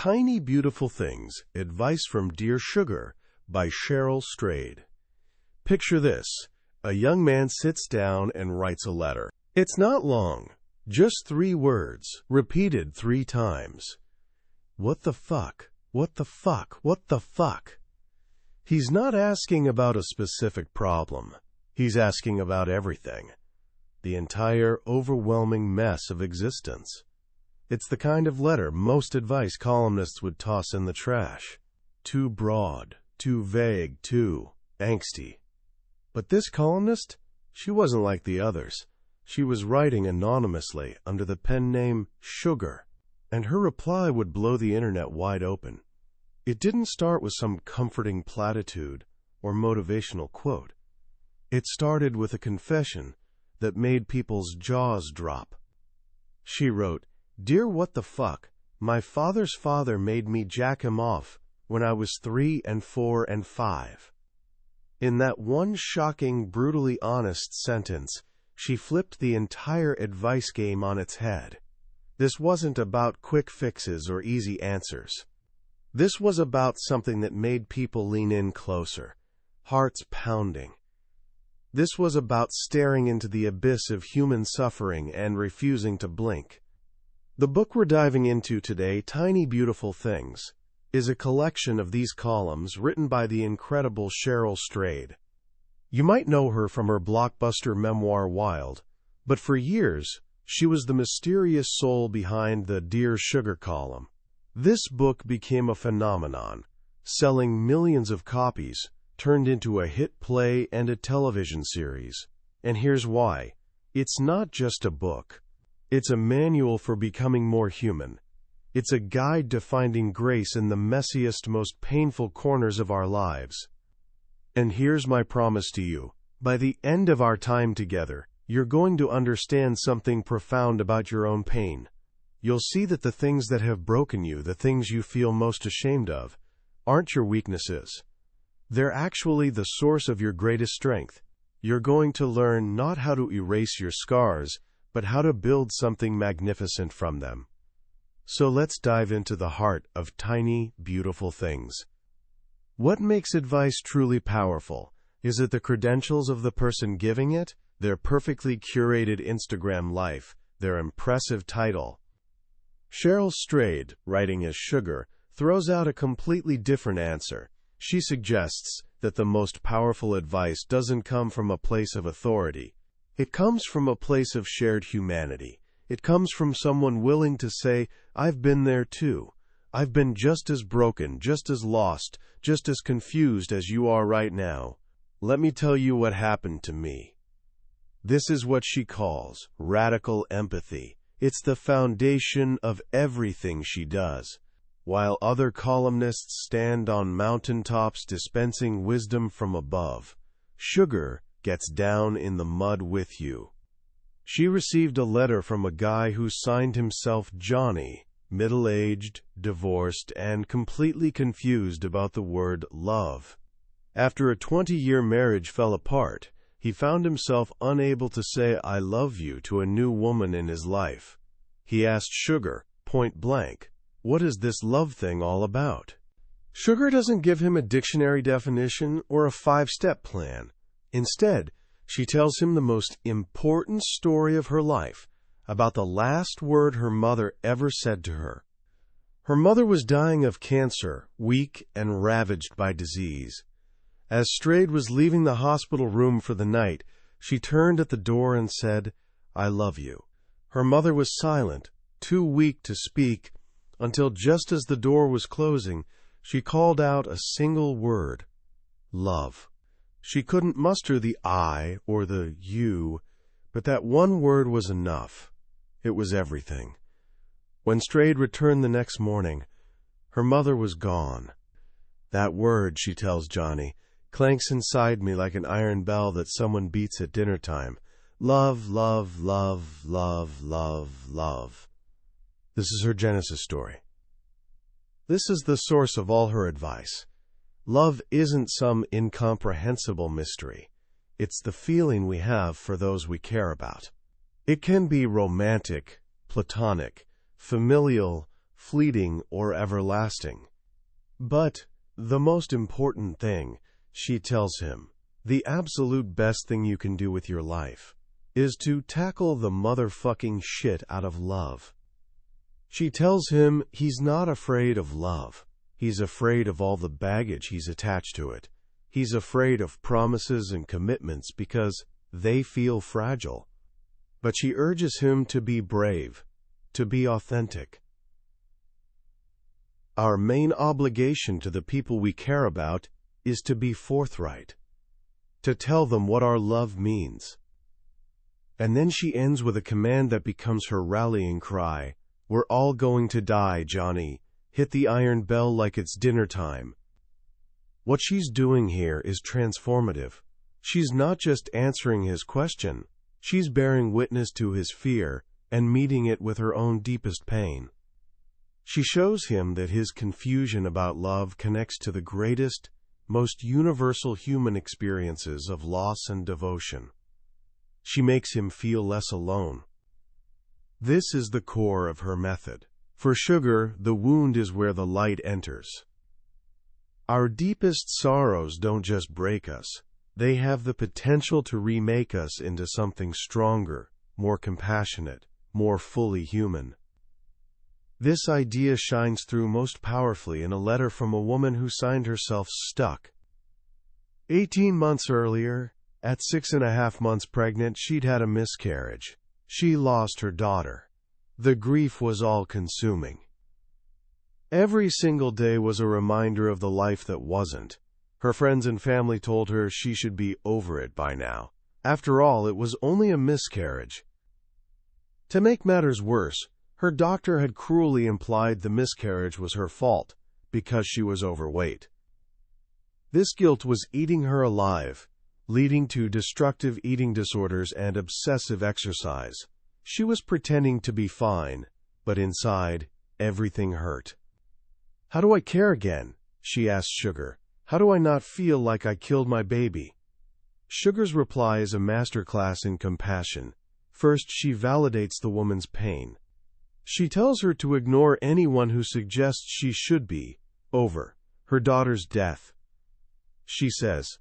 Tiny Beautiful Things, Advice from Dear Sugar by Cheryl Strayed. Picture this. A young man sits down and writes a letter. It's not long, just 3 words, repeated 3 times. What the fuck? What the fuck? What the fuck? He's not asking about a specific problem. He's asking about everything. The entire overwhelming mess of existence. It's the kind of letter most advice columnists would toss in the trash. Too broad, too vague, too angsty. But this columnist, she wasn't like the others. She was writing anonymously under the pen name Sugar, and her reply would blow the internet wide open. It didn't start with some comforting platitude or motivational quote. It started with a confession that made people's jaws drop. She wrote, "Dear what the fuck, my father's father made me jack him off when I was 3 and 4 and 5. In that one shocking, brutally honest sentence, she flipped the entire advice game on its head. This wasn't about quick fixes or easy answers. This was about something that made people lean in closer, hearts pounding. This was about staring into the abyss of human suffering and refusing to blink." The book we're diving into today, Tiny Beautiful Things, is a collection of these columns written by the incredible Cheryl Strayed. You might know her from her blockbuster memoir Wild, but for years, she was the mysterious soul behind the Dear Sugar column. This book became a phenomenon, selling millions of copies, turned into a hit play and a television series. And here's why. It's not just a book. It's a manual for becoming more human. It's a guide to finding grace in the messiest, most painful corners of our lives. And here's my promise to you. By the end of our time together, you're going to understand something profound about your own pain. You'll see that the things that have broken you, the things you feel most ashamed of, aren't your weaknesses. They're actually the source of your greatest strength. You're going to learn not how to erase your scars, but how to build something magnificent from them. So let's dive into the heart of Tiny Beautiful Things. What makes advice truly powerful? Is it the credentials of the person giving it, their perfectly curated Instagram life, their impressive title? Cheryl Strayed, writing as Sugar, throws out a completely different answer. She suggests that the most powerful advice doesn't come from a place of authority. It comes from a place of shared humanity. It comes from someone willing to say, "I've been there too. I've been just as broken, just as lost, just as confused as you are right now. Let me tell you what happened to me." This is what she calls radical empathy. It's the foundation of everything she does. While other columnists stand on mountaintops dispensing wisdom from above, Sugar gets down in the mud with you. She received a letter from a guy who signed himself Johnny, middle-aged, divorced, and completely confused about the word love. After a 20-year marriage fell apart, he found himself unable to say "I love you" to a new woman in his life. He asked Sugar, point blank, "What is this love thing all about?" Sugar doesn't give him a dictionary definition or a 5-step plan. Instead, she tells him the most important story of her life about the last word her mother ever said to her. Her mother was dying of cancer, weak and ravaged by disease. As Strayed was leaving the hospital room for the night, she turned at the door and said, "I love you." Her mother was silent, too weak to speak, until just as the door was closing, she called out a single word: love. She couldn't muster the I or the you, but that one word was enough. It was everything. When Strayed returned the next morning, her mother was gone. "That word," she tells Johnny, "clanks inside me like an iron bell that someone beats at dinner time. Love, love, love, love, love, love." This is her Genesis story. This is the source of all her advice. Love isn't some incomprehensible mystery. It's the feeling we have for those we care about. It can be romantic, platonic, familial, fleeting, or everlasting. But the most important thing, she tells him, the absolute best thing you can do with your life, is to tackle the motherfucking shit out of love. She tells him he's not afraid of love. He's afraid of all the baggage he's attached to it. He's afraid of promises and commitments because they feel fragile. But she urges him to be brave, to be authentic. Our main obligation to the people we care about is to be forthright, to tell them what our love means. And then she ends with a command that becomes her rallying cry. We're all going to die, Johnny. Hit the iron bell like it's dinner time. What she's doing here is transformative. She's not just answering his question. She's bearing witness to his fear and meeting it with her own deepest pain. She shows him that his confusion about love connects to the greatest, most universal human experiences of loss and devotion. She makes him feel less alone. This is the core of her method. For Sugar, the wound is where the light enters. Our deepest sorrows don't just break us. They have the potential to remake us into something stronger, more compassionate, more fully human. This idea shines through most powerfully in a letter from a woman who signed herself Stuck. 18 months earlier, at 6.5 months pregnant, she'd had a miscarriage. She lost her daughter. The grief was all-consuming. Every single day was a reminder of the life that wasn't. Her friends and family told her she should be over it by now. After all, it was only a miscarriage. To make matters worse, her doctor had cruelly implied the miscarriage was her fault because she was overweight. This guilt was eating her alive, leading to destructive eating disorders and obsessive exercise. She was pretending to be fine, but inside, everything hurt. How do I care again? She asked Sugar. How do I not feel like I killed my baby? Sugar's reply is a masterclass in compassion. First, she validates the woman's pain. She tells her to ignore anyone who suggests she should be over her daughter's death. She says,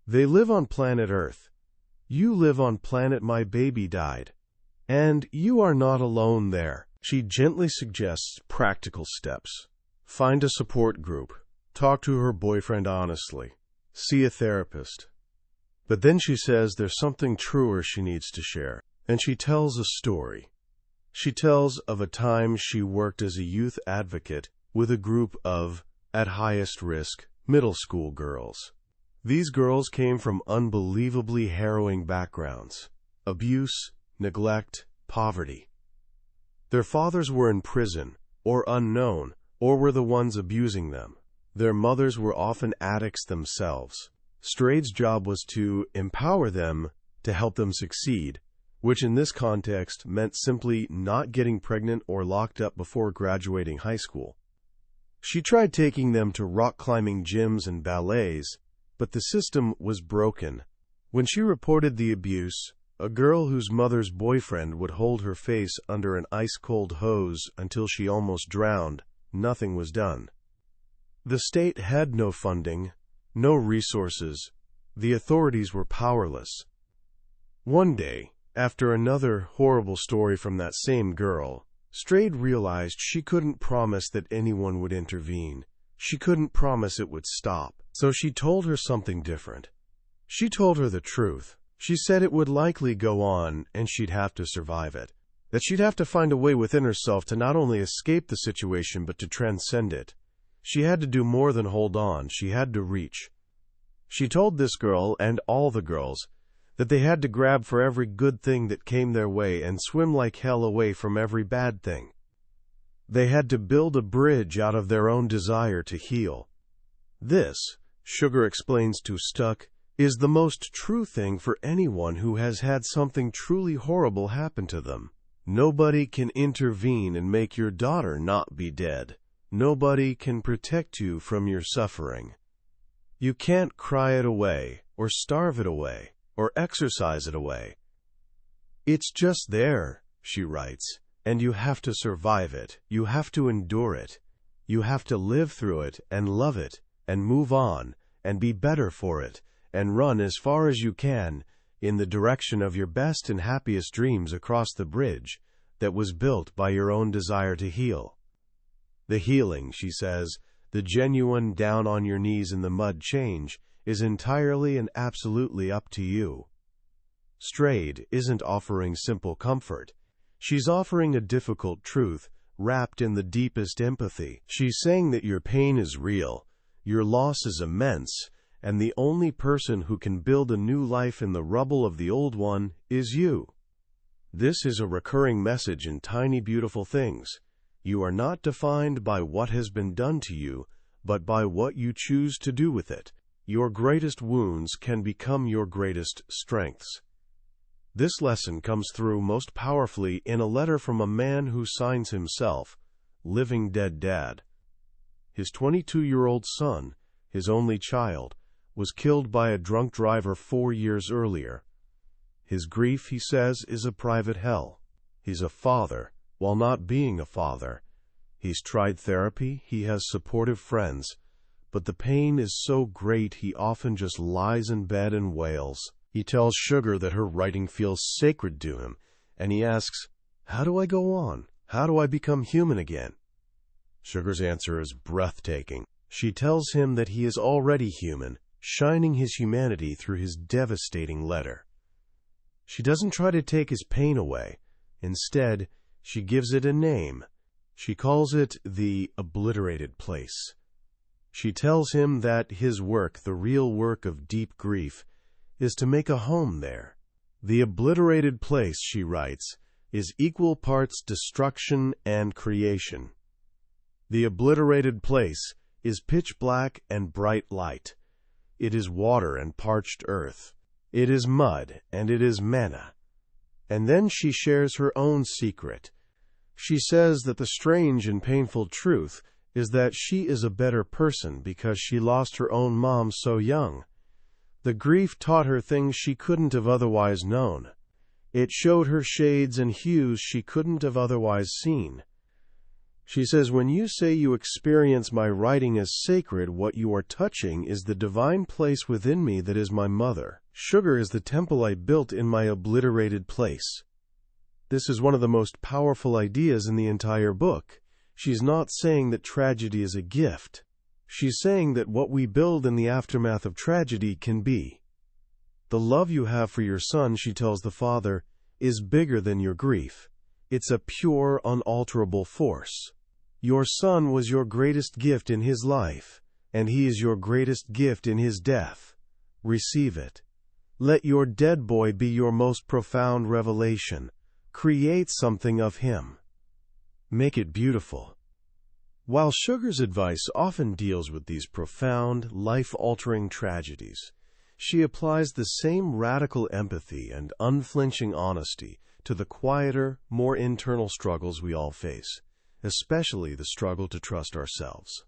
"They live on planet Earth. You live on planet my baby died. And you are not alone there." She gently suggests practical steps. Find a support group. Talk to her boyfriend honestly. See a therapist. But then she says there's something truer she needs to share. And she tells a story. She tells of a time she worked as a youth advocate with a group of, at highest risk, middle school girls. These girls came from unbelievably harrowing backgrounds: abuse, neglect, poverty. Their fathers were in prison, or unknown, or were the ones abusing them. Their mothers were often addicts themselves. Strayed's job was to empower them, to help them succeed, which in this context meant simply not getting pregnant or locked up before graduating high school. She tried taking them to rock-climbing gyms and ballets, but the system was broken. When she reported the abuse, a girl whose mother's boyfriend would hold her face under an ice-cold hose until she almost drowned, nothing was done. The state had no funding, no resources. The authorities were powerless. One day, after another horrible story from that same girl, Strayed realized she couldn't promise that anyone would intervene. She couldn't promise it would stop. So she told her something different. She told her the truth. She said it would likely go on and she'd have to survive it. That she'd have to find a way within herself to not only escape the situation but to transcend it. She had to do more than hold on. She had to reach. She told this girl, and all the girls, that they had to grab for every good thing that came their way and swim like hell away from every bad thing. They had to build a bridge out of their own desire to heal. This, Sugar explains to Stuck, is the most true thing for anyone who has had something truly horrible happen to them. Nobody can intervene and make your daughter not be dead. Nobody can protect you from your suffering. You can't cry it away, or starve it away, or exercise it away. It's just there, she writes, And you have to survive it. You have to endure it. You have to live through it and love it and move on and be better for it and run as far as you can in the direction of your best and happiest dreams across the bridge that was built by your own desire to heal. The healing, she says, the genuine down-on-your-knees-in-the-mud change is entirely and absolutely up to you. Strayed isn't offering simple comfort. She's offering a difficult truth wrapped in the deepest empathy. She's saying that your pain is real, your loss is immense, and the only person who can build a new life in the rubble of the old one is you. This is a recurring message in Tiny Beautiful Things. You are not defined by what has been done to you, but by what you choose to do with it. Your greatest wounds can become your greatest strengths. This lesson comes through most powerfully in a letter from a man who signs himself, Living Dead Dad. His 22-year-old son, his only child, was killed by a drunk driver 4 years earlier. His grief, he says, is a private hell. He's a father, while not being a father. He's tried therapy, he has supportive friends, but the pain is so great he often just lies in bed and wails. He tells Sugar that her writing feels sacred to him, and he asks, "How do I go on? How do I become human again?" Sugar's answer is breathtaking. She tells him that he is already human, shining his humanity through his devastating letter. She doesn't try to take his pain away. Instead, she gives it a name. She calls it the obliterated place. She tells him that his work, the real work of deep grief, is to make a home there. The obliterated place, she writes, is equal parts destruction and creation. The obliterated place is pitch black and bright light. It is water and parched earth. It is mud and it is manna. And then she shares her own secret. She says that the strange and painful truth is that she is a better person because she lost her own mom so young. The grief taught her things she couldn't have otherwise known. It showed her shades and hues she couldn't have otherwise seen. She says, when you say you experience my writing as sacred, what you are touching is the divine place within me that is my mother. Sugar is the temple I built in my obliterated place. This is one of the most powerful ideas in the entire book. She's not saying that tragedy is a gift. She's saying that what we build in the aftermath of tragedy can be. The love you have for your son, she tells the father, is bigger than your grief. It's a pure, unalterable force. Your son was your greatest gift in his life, and he is your greatest gift in his death. Receive it. Let your dead boy be your most profound revelation. Create something of him. Make it beautiful. While Sugar's advice often deals with these profound, life-altering tragedies, she applies the same radical empathy and unflinching honesty to the quieter, more internal struggles we all face, especially the struggle to trust ourselves.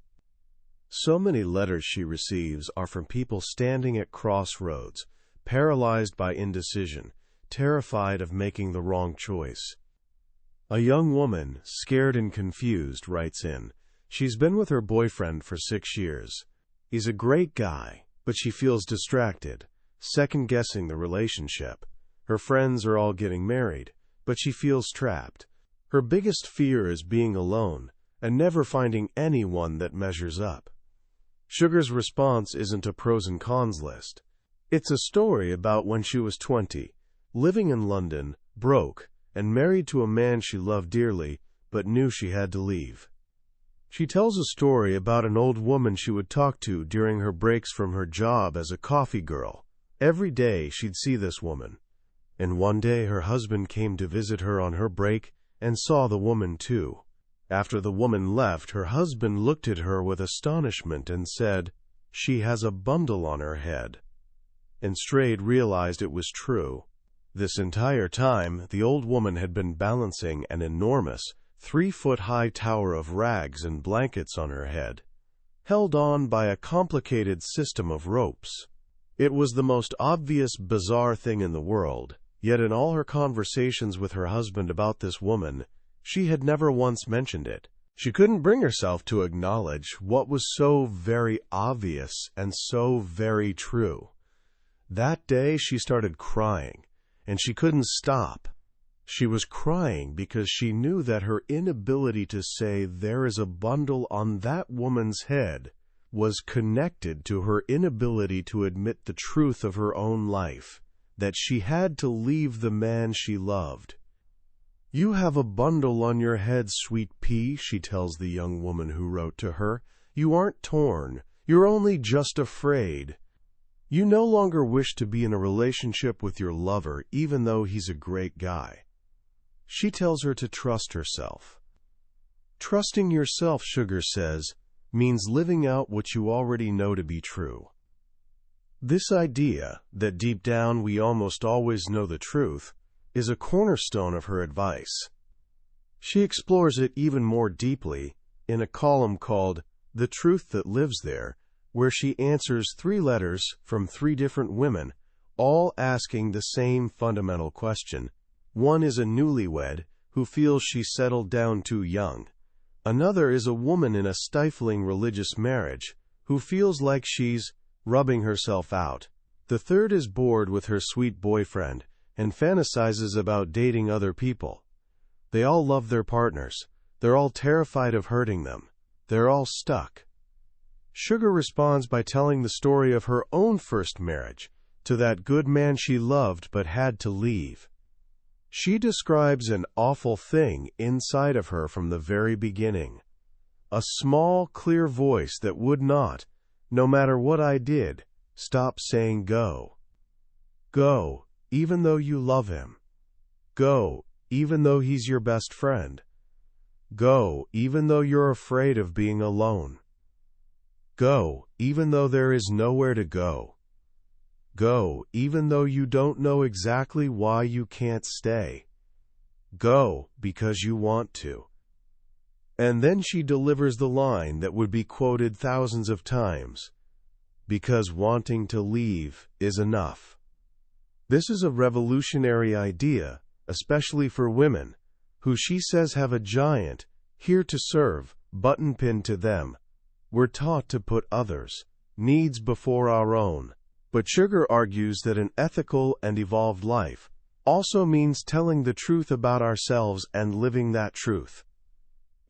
So many letters she receives are from people standing at crossroads, paralyzed by indecision, terrified of making the wrong choice. A young woman, scared and confused, writes in. She's been with her boyfriend for 6 years. He's a great guy, but she feels distracted, second-guessing the relationship. Her friends are all getting married, but she feels trapped. Her biggest fear is being alone and never finding anyone that measures up. Sugar's response isn't a pros and cons list. It's a story about when she was 20, living in London, broke, and married to a man she loved dearly, but knew she had to leave. She tells a story about an old woman she would talk to during her breaks from her job as a coffee girl. Every day she'd see this woman. And one day her husband came to visit her on her break and saw the woman too. After the woman left, her husband looked at her with astonishment and said, "She has a bundle on her head." And Strayed realized it was true. This entire time, the old woman had been balancing an enormous, 3-foot-high tower of rags and blankets on her head, held on by a complicated system of ropes. It was the most obvious, bizarre thing in the world, yet in all her conversations with her husband about this woman, She had never once mentioned it. She couldn't bring herself to acknowledge what was so very obvious and so very true. That day she started crying, and she couldn't stop. She was crying because she knew that her inability to say there is a bundle on that woman's head was connected to her inability to admit the truth of her own life, that she had to leave the man she loved. "You have a bundle on your head, sweet pea," she tells the young woman who wrote to her. "You aren't torn. You're only just afraid. You no longer wish to be in a relationship with your lover, even though he's a great guy." She tells her to trust herself. Trusting yourself, Sugar says, means living out what you already know to be true. This idea, that deep down we almost always know the truth, is a cornerstone of her advice. She explores it even more deeply in a column called "The Truth That Lives There," where she answers 3 letters from 3 different women, all asking the same fundamental question. One is a newlywed who feels she settled down too young. Another is a woman in a stifling religious marriage who feels like she's rubbing herself out. The third is bored with her sweet boyfriend and fantasizes about dating other people. They all love their partners. They're all terrified of hurting them. They're all stuck. Sugar responds by telling the story of her own first marriage to that good man she loved but had to leave. She describes an awful thing inside of her from the very beginning. A small, clear voice that would not, no matter what I did, stop saying go. Go, even though you love him. Go, even though he's your best friend. Go, even though you're afraid of being alone. Go, even though there is nowhere to go. Go, even though you don't know exactly why you can't stay. Go, because you want to. And then she delivers the line that would be quoted thousands of times. Because wanting to leave is enough. This is a revolutionary idea, especially for women, who she says have a giant, here to serve, button pinned to them. We're taught to put others' needs before our own. But Sugar argues that an ethical and evolved life also means telling the truth about ourselves and living that truth.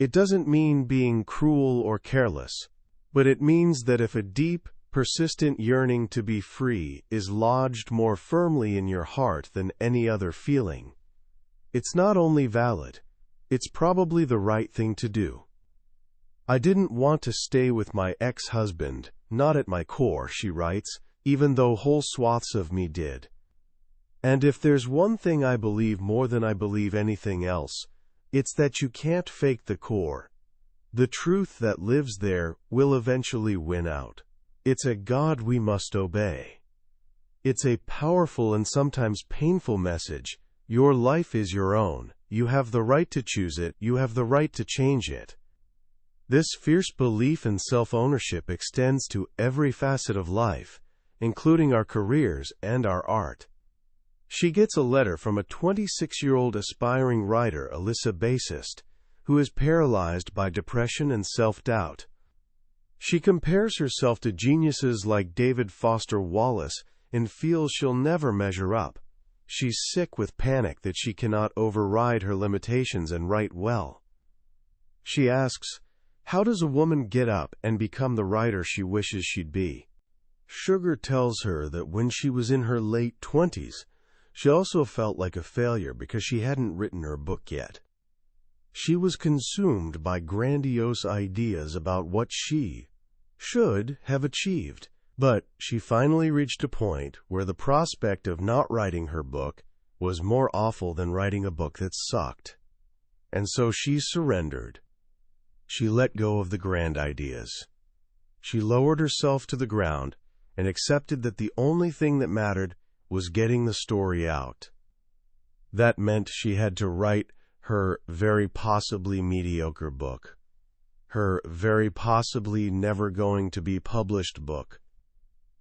It doesn't mean being cruel or careless, but it means that if a deep, persistent yearning to be free is lodged more firmly in your heart than any other feeling, it's not only valid, it's probably the right thing to do. "I didn't want to stay with my ex-husband, not at my core," she writes, "even though whole swaths of me did. And if there's one thing I believe more than I believe anything else, it's that you can't fake the core. The truth that lives there will eventually win out. It's a God we must obey." It's a powerful and sometimes painful message. Your life is your own. You have the right to choose it. You have the right to change it. This fierce belief in self-ownership extends to every facet of life, including our careers and our art. She gets a letter from a 26-year-old aspiring writer, Alyssa Bassist, who is paralyzed by depression and self-doubt. She compares herself to geniuses like David Foster Wallace and feels she'll never measure up. She's sick with panic that she cannot override her limitations and write well. She asks, how does a woman get up and become the writer she wishes she'd be? Sugar tells her that when she was in her late 20s, she also felt like a failure because she hadn't written her book yet. She was consumed by grandiose ideas about what she should have achieved. But she finally reached a point where the prospect of not writing her book was more awful than writing a book that sucked. And so she surrendered. She let go of the grand ideas. She lowered herself to the ground and accepted that the only thing that mattered was getting the story out. That meant she had to write her very possibly mediocre book, her very possibly never going to be published book,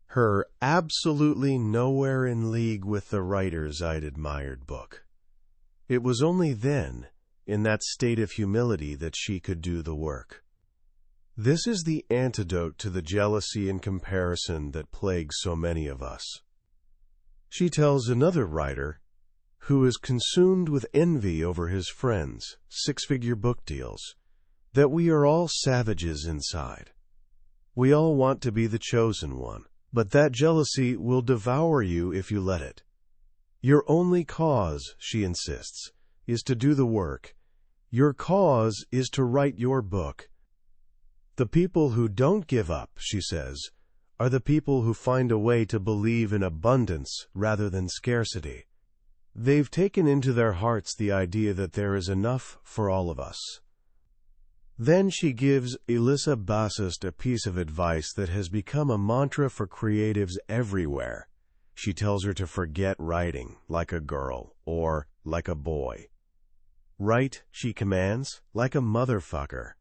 her absolutely nowhere in league with the writers I'd admired book. It was only then, in that state of humility that she could do the work. This is the antidote to the jealousy and comparison that plagues so many of us. She tells another writer, who is consumed with envy over his friends' six-figure book deals, that we are all savages inside. We all want to be the chosen one, but that jealousy will devour you if you let it. Your only cause, she insists, is to do the work. Your cause is to write your book. The people who don't give up, she says, are the people who find a way to believe in abundance rather than scarcity. They've taken into their hearts the idea that there is enough for all of us. Then she gives Elissa Bassist a piece of advice that has become a mantra for creatives everywhere. She tells her to forget writing like a girl or like a boy. Write, she commands, like a motherfucker.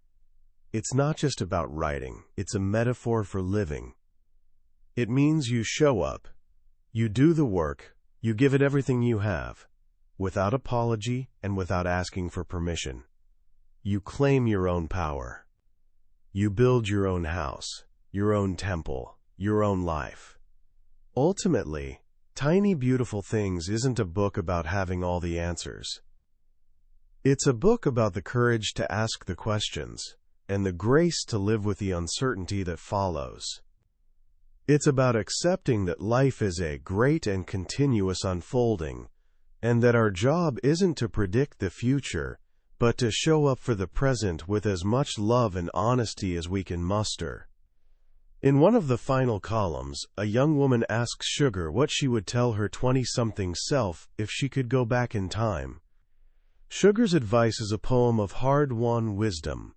It's not just about writing, it's a metaphor for living. It means you show up, you do the work, you give it everything you have, without apology and without asking for permission. You claim your own power. You build your own house, your own temple, your own life. Ultimately, Tiny Beautiful Things isn't a book about having all the answers. It's a book about the courage to ask the questions and the grace to live with the uncertainty that follows. It's about accepting that life is a great and continuous unfolding, and that our job isn't to predict the future, but to show up for the present with as much love and honesty as we can muster. In one of the final columns, a young woman asks Sugar what she would tell her 20-something self if she could go back in time. Sugar's advice is a poem of hard-won wisdom.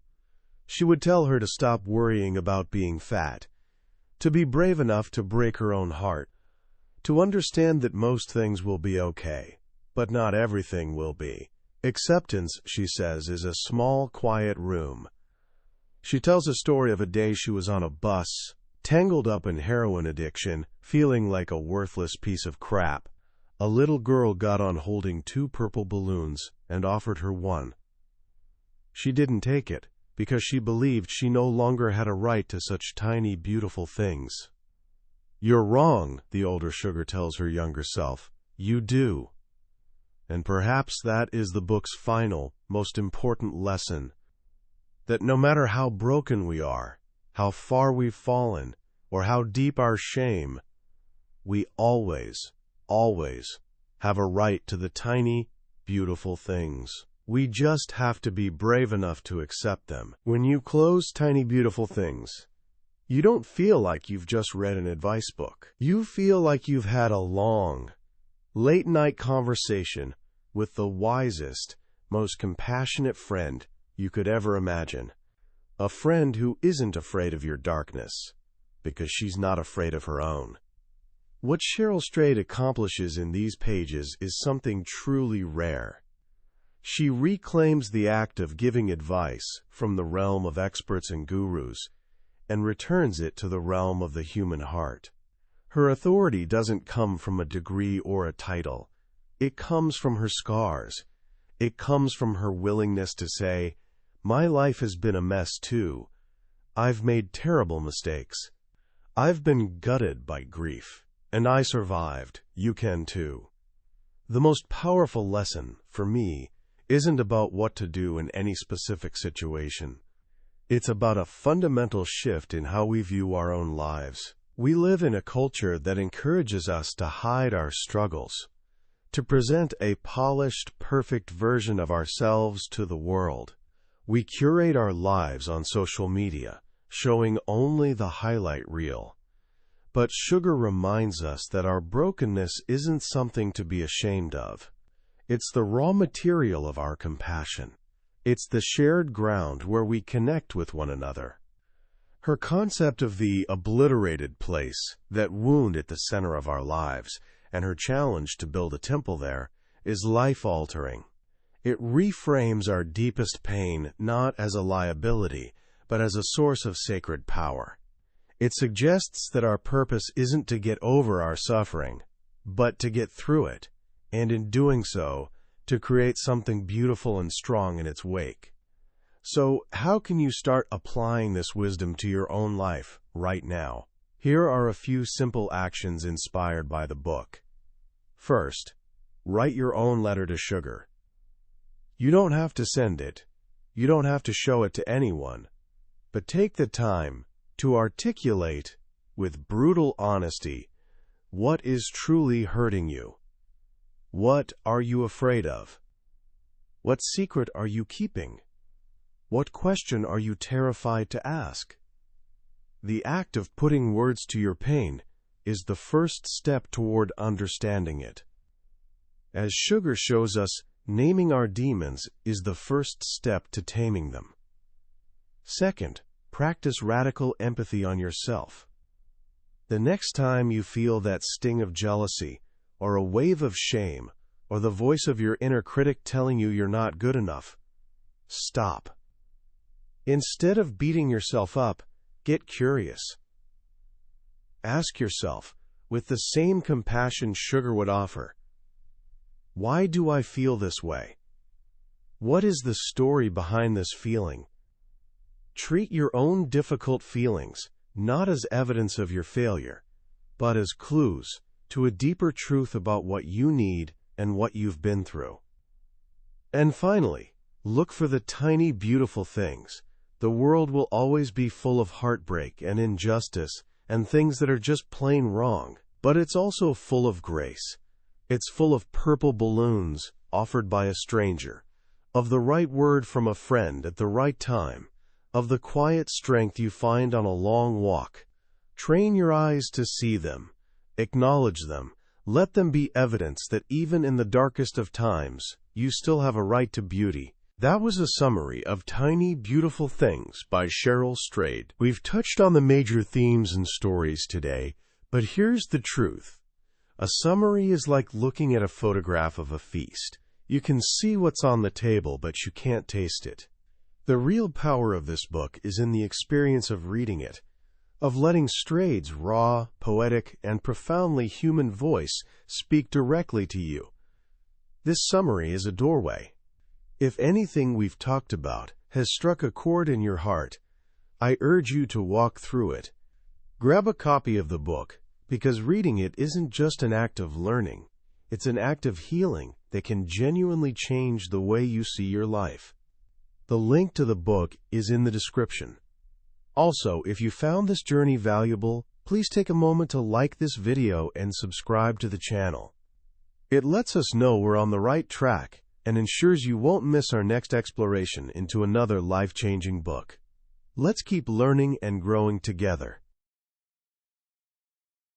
She would tell her to stop worrying about being fat, to be brave enough to break her own heart, to understand that most things will be okay, but not everything will be. Acceptance, she says, is a small, quiet room. She tells a story of a day she was on a bus, tangled up in heroin addiction, feeling like a worthless piece of crap. A little girl got on holding 2 purple balloons and offered her one. She didn't take it, because she believed she no longer had a right to such tiny, beautiful things. You're wrong, the older Sugar tells her younger self. You do. And perhaps that is the book's final, most important lesson. That no matter how broken we are, how far we've fallen, or how deep our shame, we always have a right to the tiny, beautiful things. We just have to be brave enough to accept them. When you close Tiny Beautiful Things, you don't feel like you've just read an advice book. You feel like you've had a long, late-night conversation with the wisest, most compassionate friend you could ever imagine. A friend who isn't afraid of your darkness, because she's not afraid of her own. What Cheryl Strayed accomplishes in these pages is something truly rare. She reclaims the act of giving advice from the realm of experts and gurus and returns it to the realm of the human heart. Her authority doesn't come from a degree or a title. It comes from her scars. It comes from her willingness to say, my life has been a mess too. I've made terrible mistakes. I've been gutted by grief. And I survived. You can too. The most powerful lesson, for me, isn't about what to do in any specific situation. It's about a fundamental shift in how we view our own lives. We live in a culture that encourages us to hide our struggles, to present a polished, perfect version of ourselves to the world. We curate our lives on social media, showing only the highlight reel. But Sugar reminds us that our brokenness isn't something to be ashamed of. It's the raw material of our compassion. It's the shared ground where we connect with one another. Her concept of the obliterated place, that wound at the center of our lives, and her challenge to build a temple there, is life-altering. It reframes our deepest pain not as a liability, but as a source of sacred power. It suggests that our purpose isn't to get over our suffering, but to get through it, and in doing so, to create something beautiful and strong in its wake. So, how can you start applying this wisdom to your own life right now? Here are a few simple actions inspired by the book. First, write your own letter to sugar. You don't have to send it. You don't have to show it to anyone. But take the time to articulate, with brutal honesty, what is truly hurting you. What are you afraid of? What secret are you keeping? What question are you terrified to ask? The act of putting words to your pain is the first step toward understanding it. As Sugar shows us, naming our demons is the first step to taming them. Second, practice radical empathy on yourself. The next time you feel that sting of jealousy, or a wave of shame, or the voice of your inner critic telling you you're not good enough, stop. Instead of beating yourself up, get curious. Ask yourself, with the same compassion Sugar would offer, why do I feel this way? What is the story behind this feeling? Treat your own difficult feelings not as evidence of your failure, but as clues to a deeper truth about what you need and what you've been through. And finally, look for the tiny, beautiful things. The world will always be full of heartbreak and injustice and things that are just plain wrong, but it's also full of grace. It's full of purple balloons offered by a stranger, of the right word from a friend at the right time, of the quiet strength you find on a long walk. Train your eyes to see them, acknowledge them, let them be evidence that even in the darkest of times, you still have a right to beauty. That was a summary of Tiny Beautiful Things by Cheryl Strayed. We've touched on the major themes and stories today, but here's the truth. A summary is like looking at a photograph of a feast. You can see what's on the table, but you can't taste it. The real power of this book is in the experience of reading it, of letting Strayed's raw, poetic, and profoundly human voice speak directly to you. This summary is a doorway. If anything we've talked about has struck a chord in your heart, I urge you to walk through it. Grab a copy of the book, because reading it isn't just an act of learning, it's an act of healing that can genuinely change the way you see your life. The link to the book is in the description. Also, if you found this journey valuable, please take a moment to like this video and subscribe to the channel. It lets us know we're on the right track and ensures you won't miss our next exploration into another life-changing book. Let's keep learning and growing together.